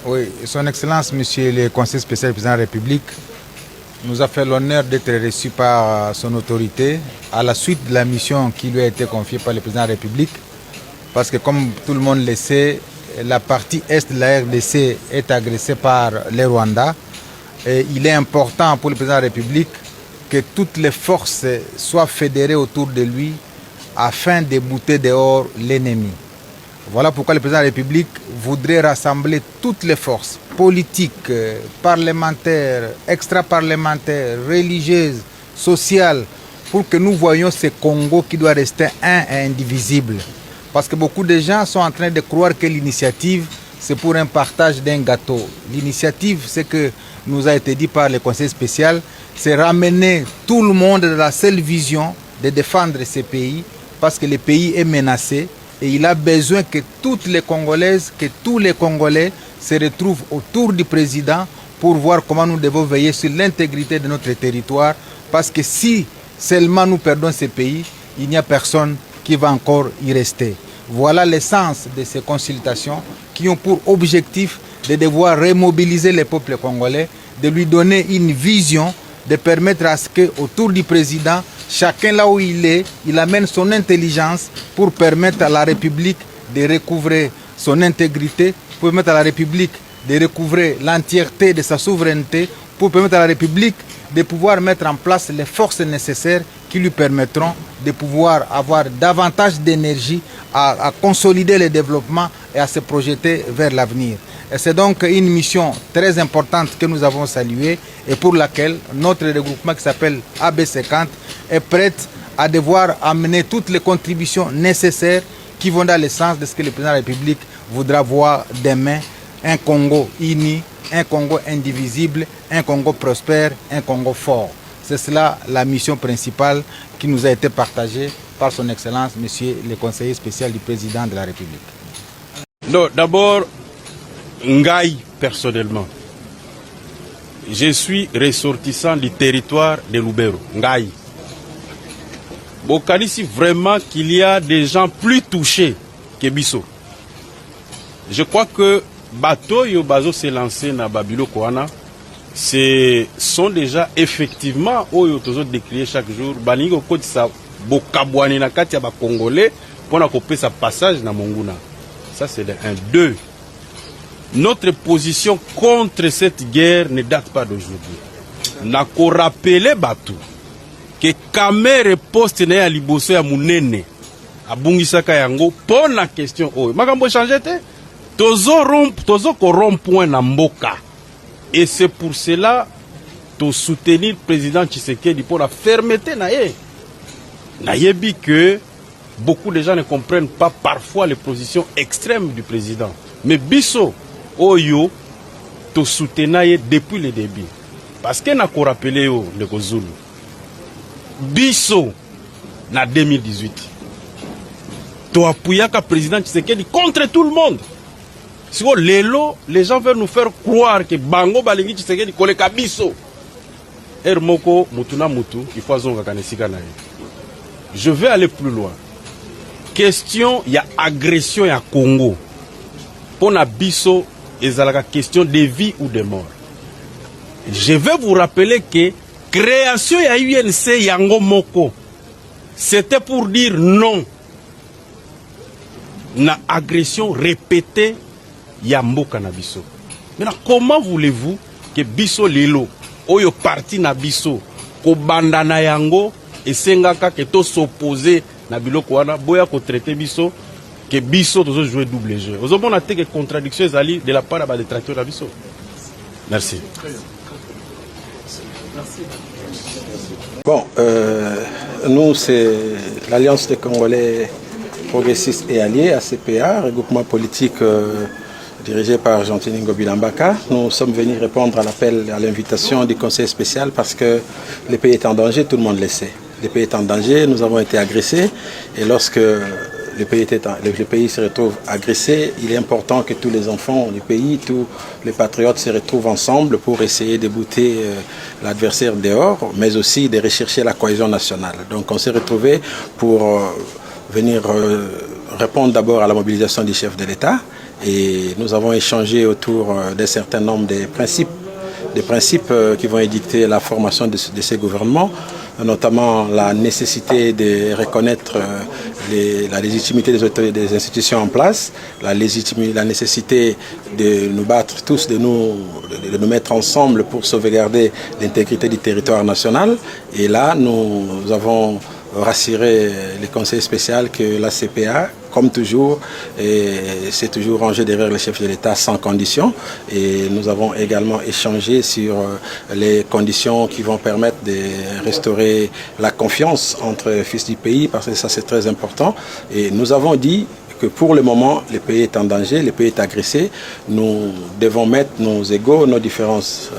Oui, Son Excellence, Monsieur le Conseiller spécial du Président de la République, nous a fait l'honneur d'être reçu par son autorité à la suite de la mission qui lui a été confiée par le Président de la République. Parce que comme tout le monde le sait, la partie est de la RDC est agressée par les Rwandais. Et il est important pour le Président de la République que toutes les forces soient fédérées autour de lui afin de bouter dehors l'ennemi. Voilà pourquoi le Président de la République voudrait rassembler toutes les forces politiques, parlementaires, extra-parlementaires, religieuses, sociales, pour que nous voyions ce Congo qui doit rester un et indivisible. Parce que beaucoup de gens sont en train de croire que l'initiative, c'est pour un partage d'un gâteau. L'initiative, c'est que nous a été dit par le Conseil spécial, c'est ramener tout le monde dans la seule vision de défendre ce pays, parce que le pays est menacé. Et il a besoin que toutes les Congolaises, que tous les Congolais se retrouvent autour du président pour voir comment nous devons veiller sur l'intégrité de notre territoire. Parce que si seulement nous perdons ce pays, il n'y a personne qui va encore y rester. Voilà l'essence de ces consultations qui ont pour objectif de devoir remobiliser le peuple congolais, de lui donner une vision, de permettre à ce qu'autour du président, chacun là où il est, il amène son intelligence pour permettre à la République de recouvrer son intégrité, pour permettre à la République de recouvrer l'entièreté de sa souveraineté, pour permettre à la République de pouvoir mettre en place les forces nécessaires qui lui permettront de pouvoir avoir davantage d'énergie à consolider le développement et à se projeter vers l'avenir. Et c'est donc une mission très importante que nous avons saluée et pour laquelle notre regroupement qui s'appelle AB50 est prêt à devoir amener toutes les contributions nécessaires qui vont dans le sens de ce que le président de la République voudra voir demain, un Congo uni, un Congo indivisible, un Congo prospère, un Congo fort. C'est cela la mission principale qui nous a été partagée par son Excellence, Monsieur le Conseiller spécial du Président de la République. Non, d'abord, Ngaï, personnellement, je suis ressortissant du territoire de Lubero, Ngaï. Bokanisi vraiment qu'il y a des gens plus touchés que Bisso. Je crois que bateau yo bazo s'est lancé na Babilo Koana, ce sont déjà effectivement oyo tozo décrier chaque jour baningo koti sa bokabwani na kati ya ba congolais pour na couper sa passage na Monguna. Ça c'est de 1. 2. Notre position contre cette guerre ne date pas d'aujourd'hui. Na ko rappeler batu que Kamere poste na ya liboso ya munene abungisaka yango pour la question oyo. Makambo changer te. Tozo corrompre na mboka. Et c'est pour cela que soutenir le président Tshisekedi pour la fermeté naie. Nayebi que beaucoup de gens ne comprennent pas parfois les positions extrêmes du président. Mais Bisso, Oyo, to soutenir depuis le début. Parce que n'a qu'on rappelé le Kozulu. Bisso, na 2018. To appuyaka président Tshisekedi contre tout le monde. Si les gens veulent nous faire croire que Bango Balingi Tshisekedi koleka biso. Hermoko mutuna mutu, il faut zonga kanesika na. Je vais aller plus loin. Question, il y a agression ya Congo. Pour na biso, ezalaka question de vie ou de mort. Je vais vous rappeler que création ya UNC yango moko, c'était pour dire non na agression répétée Yamboka na biso. Maintenant, comment voulez-vous que biso lelo, oyo parti na biso, ko banda na yango, et sengaka que to s'opposer na biloko wana, boya ko traiter biso, que biso tozo jouer double jeu. Ozo bon a que contradiction ezali de la part de détracteurs na biso. Merci. Bon, nous c'est l'Alliance des Congolais progressistes et alliés, ACPA, regroupement politique dirigé par Jean-Tini Ngobilambaka. Nous sommes venus répondre à l'appel, à l'invitation du Conseil spécial parce que le pays est en danger, tout le monde le sait. Le pays est en danger, nous avons été agressés et lorsque le pays se retrouve agressé, il est important que tous les enfants du pays, tous les patriotes se retrouvent ensemble pour essayer de bouter l'adversaire dehors, mais aussi de rechercher la cohésion nationale. Donc on s'est retrouvés pour venir répondre d'abord à la mobilisation du chef de l'État et nous avons échangé autour d'un certain nombre de principes qui vont édicter la formation de ces gouvernements, notamment la nécessité de reconnaître la légitimité des institutions en place, la nécessité de nous battre tous, de nous mettre ensemble pour sauvegarder l'intégrité du territoire national. Et là, nous avons rassuré les conseils spéciaux que la CPA, comme toujours, c'est toujours rangé derrière le chef de l'État sans condition. Et nous avons également échangé sur les conditions qui vont permettre de restaurer la confiance entre fils du pays, parce que ça c'est très important. Et nous avons dit que pour le moment, le pays est en danger, le pays est agressé. Nous devons mettre nos égos, nos différences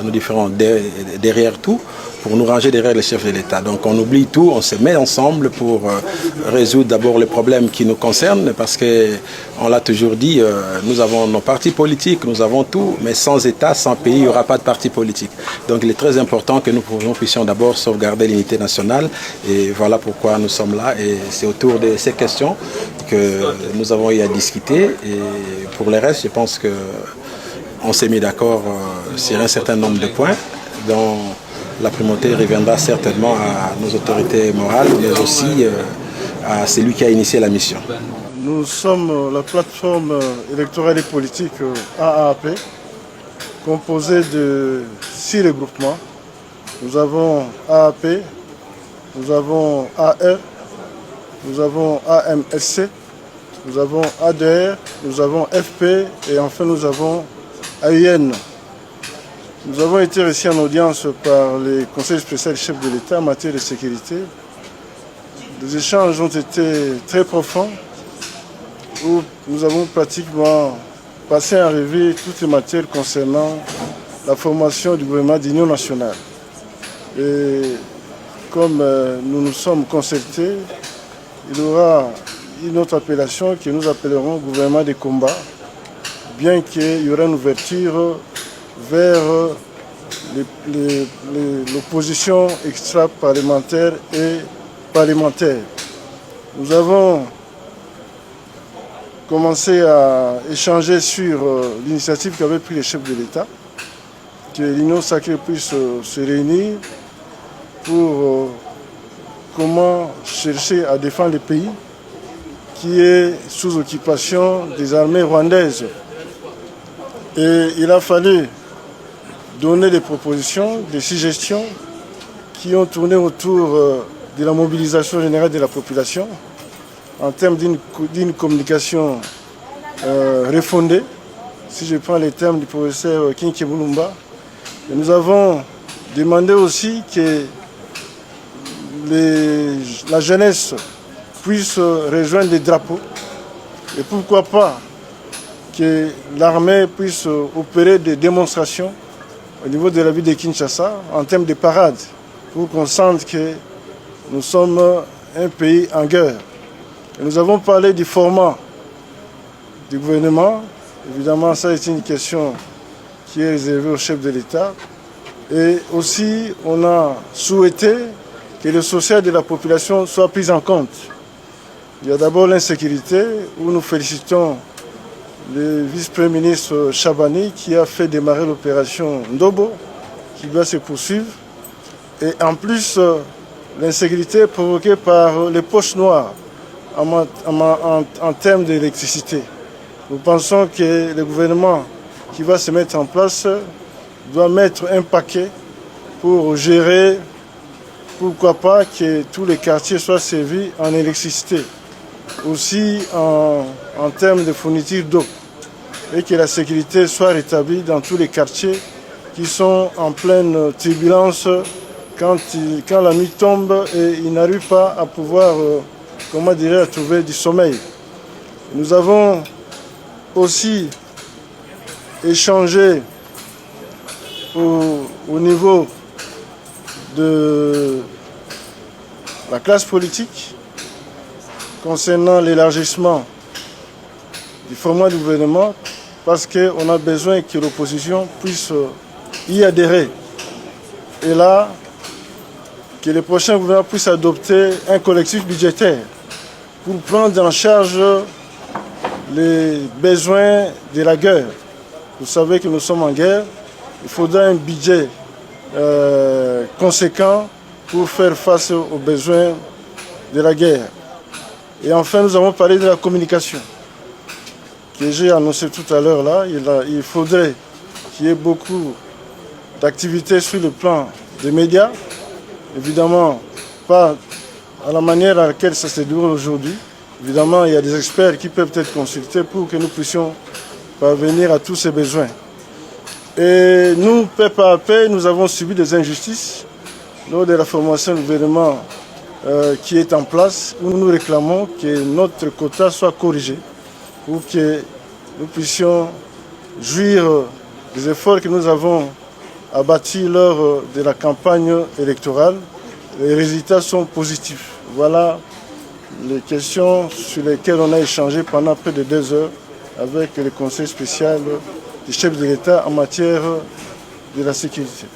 derrière tout, pour nous ranger derrière le chef de l'État. Donc on oublie tout, on se met ensemble pour résoudre d'abord les problèmes qui nous concernent, parce qu'on l'a toujours dit, nous avons nos partis politiques, nous avons tout, mais sans État, sans pays, il n'y aura pas de parti politique. Donc il est très important que nous puissions d'abord sauvegarder l'unité nationale, et voilà pourquoi nous sommes là, et c'est autour de ces questions que nous avons eu à discuter, et pour le reste, je pense qu'on s'est mis d'accord sur un certain nombre de points, dont la primauté reviendra certainement à nos autorités morales, mais aussi à celui qui a initié la mission. Nous sommes la plateforme électorale et politique AAP, composée de 6 regroupements. Nous avons AAP, nous avons AR, nous avons AMSC, nous avons ADR, nous avons FP et enfin nous avons AUN. Nous avons été reçus en audience par les conseils spéciaux chefs de l'État en matière de sécurité. Les échanges ont été très profonds, où nous avons pratiquement passé en revue toutes les matières concernant la formation du gouvernement d'union nationale. Et comme nous nous sommes concertés, il y aura une autre appellation que nous appellerons gouvernement des combats, bien qu'il y aura une ouverture vers l'opposition extra-parlementaire et parlementaire. Nous avons commencé à échanger sur l'initiative qu'avait pris le chef de l'État, que l'Union sacrée puisse se réunir pour comment chercher à défendre le pays qui est sous occupation des armées rwandaises. Et il a fallu donner des propositions, des suggestions qui ont tourné autour de la mobilisation générale de la population en termes d'une communication refondée. Si je prends les termes du professeur Kinke Mulumba, nous avons demandé aussi que la jeunesse puisse rejoindre les drapeaux et pourquoi pas que l'armée puisse opérer des démonstrations au niveau de la ville de Kinshasa en termes de parade pour qu'on sente que nous sommes un pays en guerre. Et nous avons parlé du format du gouvernement. Évidemment, ça est une question qui est réservée au chef de l'État. Et aussi, on a souhaité que le social de la population soit pris en compte. Il y a d'abord l'insécurité, où nous félicitons le vice-premier ministre Chabani qui a fait démarrer l'opération Ndobo, qui doit se poursuivre. Et en plus, l'insécurité provoquée par les poches noires en termes d'électricité. Nous pensons que le gouvernement qui va se mettre en place doit mettre un paquet pour gérer, pourquoi pas, que tous les quartiers soient servis en électricité. Aussi en termes de fourniture d'eau, et que la sécurité soit rétablie dans tous les quartiers qui sont en pleine turbulence quand la nuit tombe et ils n'arrivent pas à pouvoir, à trouver du sommeil. Nous avons aussi échangé au niveau de la classe politique concernant l'élargissement du format du gouvernement, parce qu'on a besoin que l'opposition puisse y adhérer. Et là, que le prochain gouvernement puisse adopter un collectif budgétaire pour prendre en charge les besoins de la guerre. Vous savez que nous sommes en guerre. Il faudra un budget conséquent pour faire face aux besoins de la guerre. Et enfin, nous avons parlé de la communication, que j'ai annoncé tout à l'heure là. Il faudrait qu'il y ait beaucoup d'activités sur le plan des médias. Évidemment, pas à la manière à laquelle ça se déroule aujourd'hui. Évidemment, il y a des experts qui peuvent être consultés pour que nous puissions parvenir à tous ces besoins. Et nous, peu par peu, nous avons subi des injustices lors de la formation du gouvernement qui est en place, où nous réclamons que notre quota soit corrigé pour que nous puissions jouir des efforts que nous avons abattus lors de la campagne électorale. Les résultats sont positifs. Voilà les questions sur lesquelles on a échangé pendant près de 2 heures avec le conseil spécial du chef de l'État en matière de la sécurité.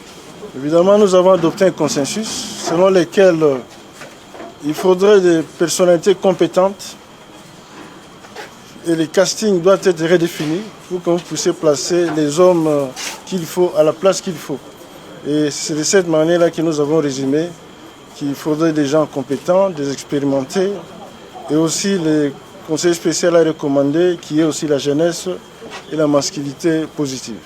Évidemment, nous avons adopté un consensus selon lequel il faudrait des personnalités compétentes et les castings doivent être redéfinis pour qu'on puisse placer les hommes qu'il faut à la place qu'il faut. Et c'est de cette manière-là que nous avons résumé qu'il faudrait des gens compétents, des expérimentés, et aussi le conseil spécial a recommandé qu'il y ait aussi la jeunesse et la masculinité positive.